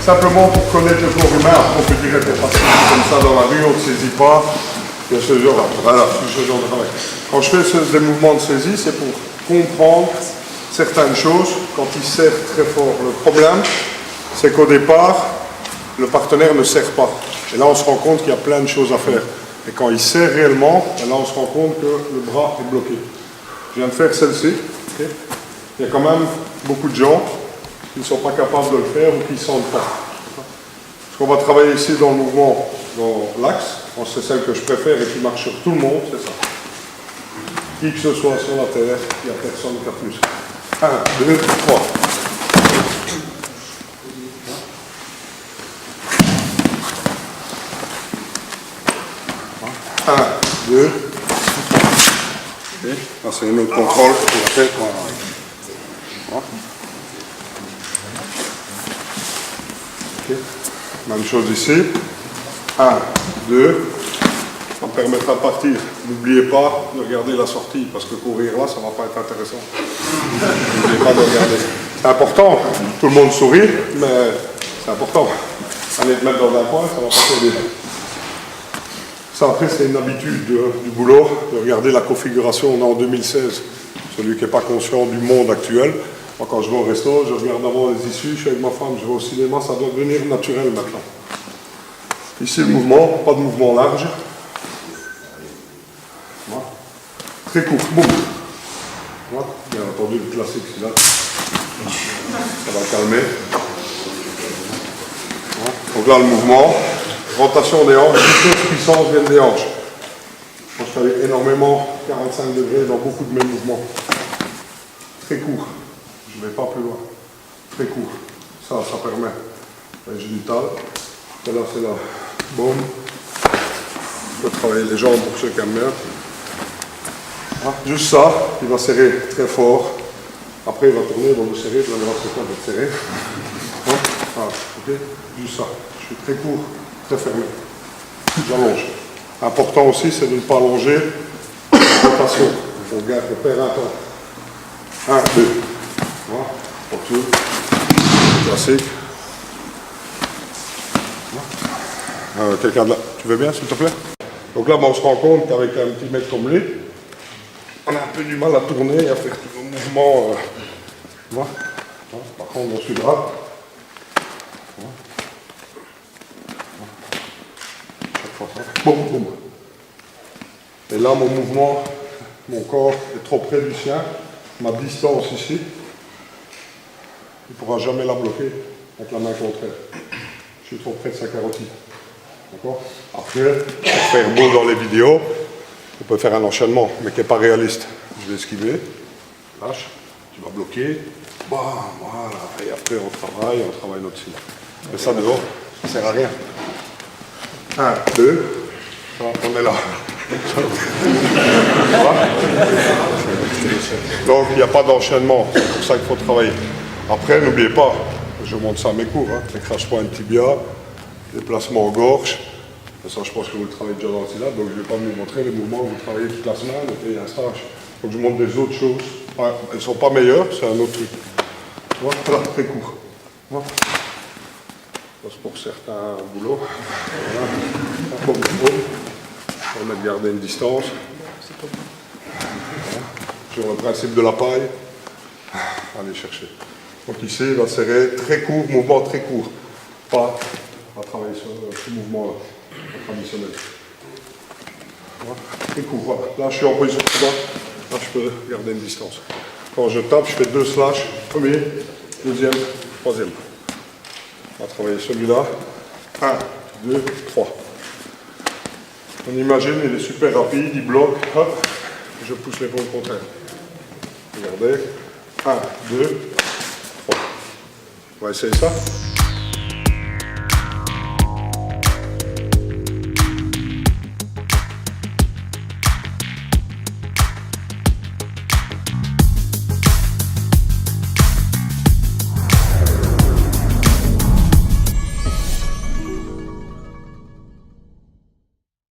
simplement pour connaître le corps humain. Après, on peut dire que parce que comme ça dans la rue, on ne saisit pas. Il y a ce genre, voilà, ce genre de travail. Quand je fais des mouvements de saisie, c'est pour comprendre certaines choses quand il serre très fort. Le problème, c'est qu'au départ, le partenaire ne serre pas. Et là, on se rend compte qu'il y a plein de choses à faire. Et quand il serre réellement, là, on se rend compte que le bras est bloqué. Je viens de faire celle-ci. Okay. Il y a quand même beaucoup de gens qui ne sont pas capables de le faire ou qui ne sentent pas. Ce qu'on va travailler ici dans le mouvement, dans l'axe, c'est celle que je préfère et qui marche sur tout le monde, c'est ça. Qui que ce soit sur la terre, il n'y a personne qui a plus. 1, 2, 3. 1, 2, 3. Okay. Là, c'est une autre contrôle qu'on va faire. Voilà. Okay. Même chose ici. 1, 2. Ça me permettra de partir. N'oubliez pas de regarder la sortie, parce que courir là, ça ne va pas être intéressant. N'oubliez pas de regarder. C'est important. Tout le monde sourit, mais c'est important. Aller te mettre dans un coin, ça va pas t'aider. Ça, après, c'est une habitude du boulot, de regarder la configuration. On est en 2016. Celui qui n'est pas conscient du monde actuel. Moi, quand je vais au resto, je regarde avant les issues, je suis avec ma femme, je vais au cinéma, ça doit devenir naturel maintenant. Ici, le mouvement, pas de mouvement large. Voilà. Très court. Boum. Voilà. Bien entendu, le classique, celui-là. Ça va calmer. Voilà. Donc là, le mouvement. Rotation des hanches, toute puissance vient des hanches. Moi, je travaille énormément, 45 degrés dans beaucoup de mes mouvements. Très court. Je ne vais pas plus loin. Très court. Ça permet la génitale. Et là, c'est là. Boum. Je peux travailler les jambes pour ceux qui aiment bien. Ah, juste ça, il va serrer très fort. Après, il va tourner, il va vous serrer, vous allez voir ce qu'on va serrer. Ah, ok. Juste ça. Je suis très court, très fermé. J'allonge. Important aussi, c'est de ne pas allonger la rotation. On garde, on perd un temps. 1, 2. Voilà. Retour. Classique. Quelqu'un de là. Tu veux bien, s'il te plaît? Donc là, on se rend compte qu'avec un petit mec comme lui, on a un peu du mal à tourner et à faire tout le mouvement. Voilà. Par contre, dans celui-là, boum, boum. Et là, mon mouvement, mon corps est trop près du sien. Ma distance ici, il ne pourra jamais la bloquer avec la main contraire. Je suis trop près de sa carotide. D'accord? Après, pour faire beau dans les vidéos, on peut faire un enchaînement, mais qui n'est pas réaliste. Je vais esquiver. Lâche. Tu vas bloquer. Bam, voilà. Et après, on travaille notre cible. Mais ça, dehors, ça ne sert à rien. 1, 2. On est là. Donc il n'y a pas d'enchaînement, c'est pour ça qu'il faut travailler. Après, n'oubliez pas, je montre ça à mes cours, l'écrase point tibia, déplacement gorge. Ça, je pense que vous le travaillez déjà dans le syllabe, donc je ne vais pas vous montrer les mouvements où vous travaillez toute la semaine et un stage. Donc je vous montre des autres choses. Elles ne sont pas meilleures, c'est un autre truc. Voilà, très court. Voilà. C'est pour certains boulots. Voilà. On va garder une distance. Voilà. Sur le principe de la paille. Allez chercher. Donc ici, il va serrer très court, mouvement très court. Pas à travailler sur ce mouvement-là, traditionnel. Voilà. Très court, voilà. Là, je suis en position de droite. Là, je peux garder une distance. Quand je tape, je fais 2 slash. Premier, deuxième, troisième. On va travailler celui-là. 1, 2, 3. On imagine, il est super rapide, il bloque, hop, je pousse l'épaule contraire. Regardez. 1, 2, 3. On va essayer ça.